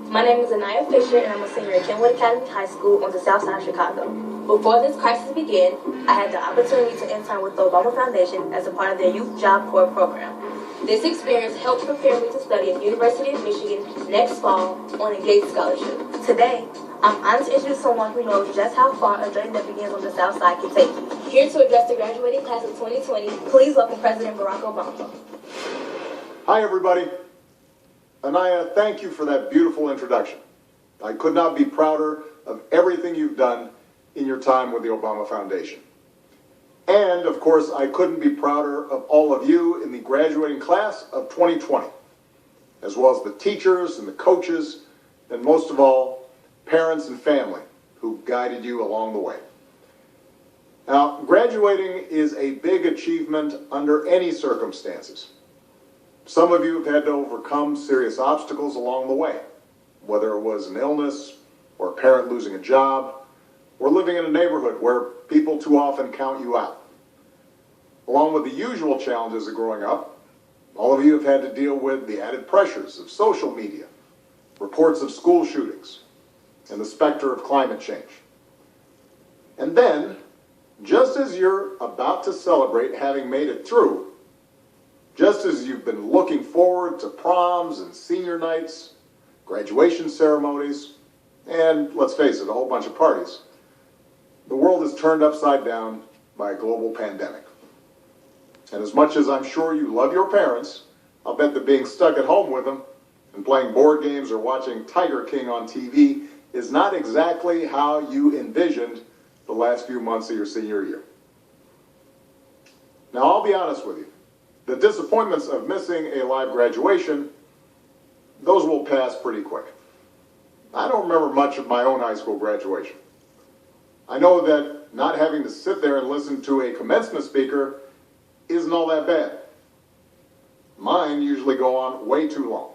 My name is Anaya Fisher, and I'm a senior at Kenwood Academy High School on the south side of Chicago. Before this crisis began, I had the opportunity to intern with the Obama Foundation as a part of their Youth Job Corps program. This experience helped prepare me to study at the University of Michigan next fall on a Gates Scholarship. Today, I'm honored to introduce someone who knows just how far a journey that begins on the South Side can take you. Here to address the graduating class of 2020, please welcome President Barack Obama. Hi, everybody. Anaya, thank you for that beautiful introduction. I could not be prouder of everything you've done in your time with the Obama Foundation. And, of course, I couldn't be prouder of all of you in the graduating class of 2020, as well as the teachers and the coaches, and most of all, parents and family who guided you along the way. Now, graduating is a big achievement under any circumstances. Some of you have had to overcome serious obstacles along the way, whether it was an illness or a parent losing a job, or living in a neighborhood where people too often count you out. Along with the usual challenges of growing up, all of you have had to deal with the added pressures of social media, reports of school shootings, and the specter of climate change. And then, just as you're about to celebrate having made it through, just as you've been looking forward to proms and senior nights, graduation ceremonies, and, let's face it, a whole bunch of parties, the world is turned upside down by a global pandemic. And as much as I'm sure you love your parents, I'll bet that being stuck at home with them and playing board games or watching Tiger King on TV is not exactly how you envisioned the last few months of your senior year. Now, I'll be honest with you. The disappointments of missing a live graduation, those will pass pretty quick. I don't remember much of my own high school graduation. I know that not having to sit there and listen to a commencement speaker isn't all that bad. Mine usually go on way too long.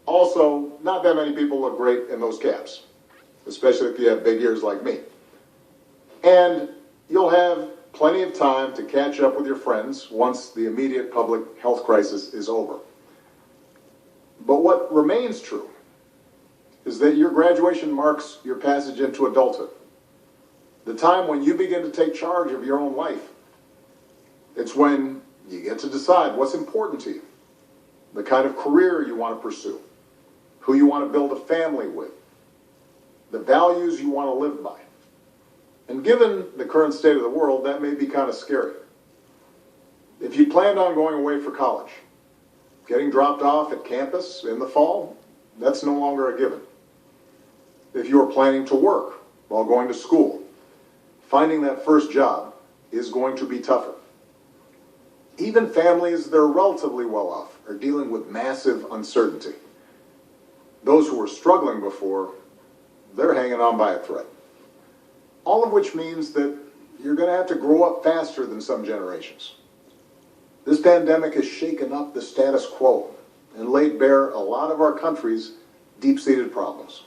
Also, not that many people look great in those caps, especially if you have big ears like me. And you'll have plenty of time to catch up with your friends once the immediate public health crisis is over. But what remains true is that your graduation marks your passage into adulthood, the time when you begin to take charge of your own life. It's when you get to decide what's important to you, the kind of career you want to pursue, who you want to build a family with, the values you want to live by. And given the current state of the world, that may be kind of scary. If you planned on going away for college, getting dropped off at campus in the fall, that's no longer a given. If you are planning to work while going to school, finding that first job is going to be tougher. Even families that are relatively well off are dealing with massive uncertainty. Those who were struggling before, they're hanging on by a thread. All of which means that you're going to have to grow up faster than some generations. This pandemic has shaken up the status quo and laid bare a lot of our country's deep-seated problems,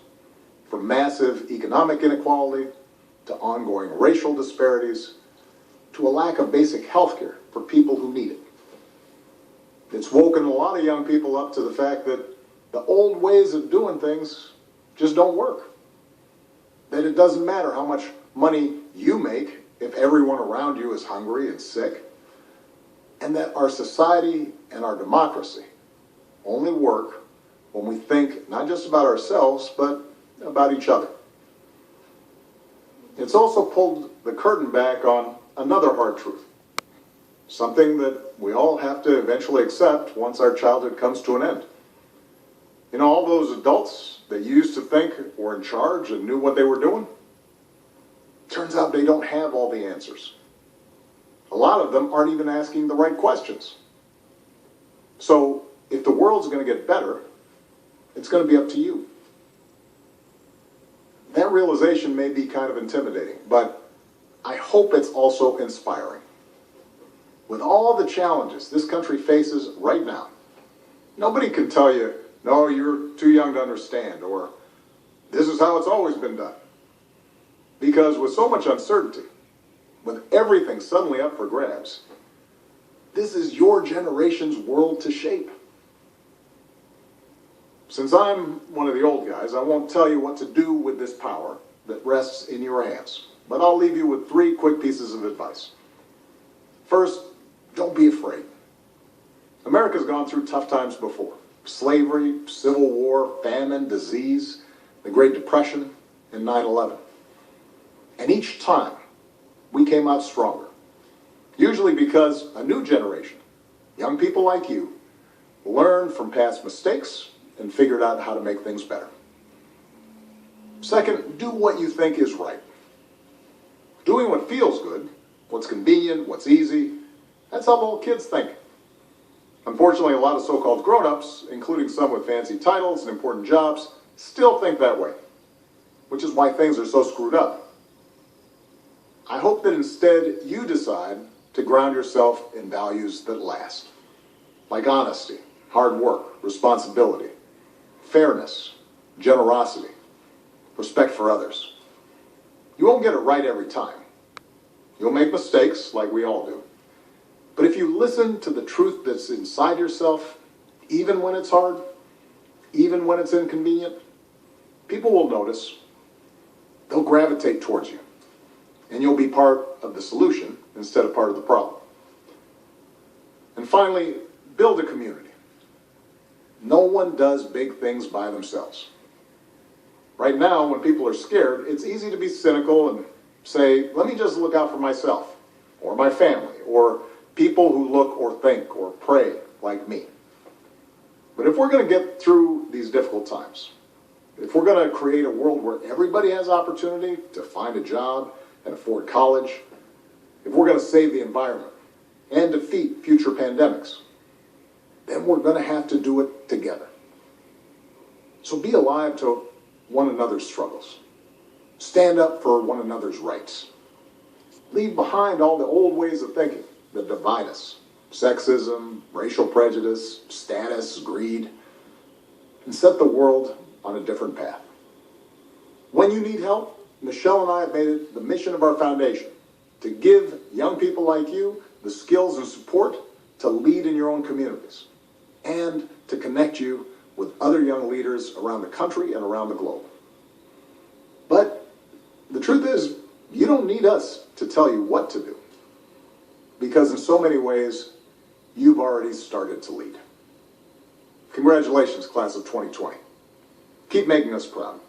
from massive economic inequality to ongoing racial disparities to a lack of basic health care for people who need it. It's woken a lot of young people up to the fact that the old ways of doing things just don't work. That it doesn't matter how much money you make if everyone around you is hungry and sick, and that our society and our democracy only work when we think not just about ourselves, but about each other. It's also pulled the curtain back on another hard truth, something that we all have to eventually accept once our childhood comes to an end. You know, all those adults that you used to think were in charge and knew what they were doing, turns out they don't have all the answers. A lot of them aren't even asking the right questions. So if the world's going to get better, it's going to be up to you. That realization may be kind of intimidating, but I hope it's also inspiring. With all the challenges this country faces right now, nobody can tell you, no, you're too young to understand, or this is how it's always been done. Because with so much uncertainty, with everything suddenly up for grabs, this is your generation's world to shape. Since I'm one of the old guys, I won't tell you what to do with this power that rests in your hands, but I'll leave you with 3 quick pieces of advice. First, don't be afraid. America's gone through tough times before. Slavery, civil war, famine, disease, the Great Depression, and 9/11. And each time, we came out stronger. Usually because a new generation, young people like you, learned from past mistakes and figured out how to make things better. Second, do what you think is right. Doing what feels good, what's convenient, what's easy, that's how little kids think. Unfortunately, a lot of so-called grown-ups, including some with fancy titles and important jobs, still think that way, which is why things are so screwed up. I hope that instead you decide to ground yourself in values that last, like honesty, hard work, responsibility, fairness, generosity, respect for others. You won't get it right every time. You'll make mistakes, like we all do. But if you listen to the truth that's inside yourself, even when it's hard, even when it's inconvenient, people will notice. They'll gravitate towards you. And you'll be part of the solution instead of part of the problem. And finally, build a community. No one does big things by themselves. Right now, when people are scared, it's easy to be cynical and say, let me just look out for myself, or my family, or people who look or think or pray like me. But if we're going to get through these difficult times, if we're going to create a world where everybody has opportunity to find a job and afford college, if we're going to save the environment and defeat future pandemics, then we're going to have to do it together. So be alive to one another's struggles. Stand up for one another's rights. Leave behind all the old ways of thinking that divide us. Sexism, racial prejudice, status, greed, and set the world on a different path. When you need help, Michelle and I have made it the mission of our foundation to give young people like you the skills and support to lead in your own communities and to connect you with other young leaders around the country and around the globe. But the truth is, you don't need us to tell you what to do, because in so many ways, you've already started to lead. Congratulations, class of 2020. Keep making us proud.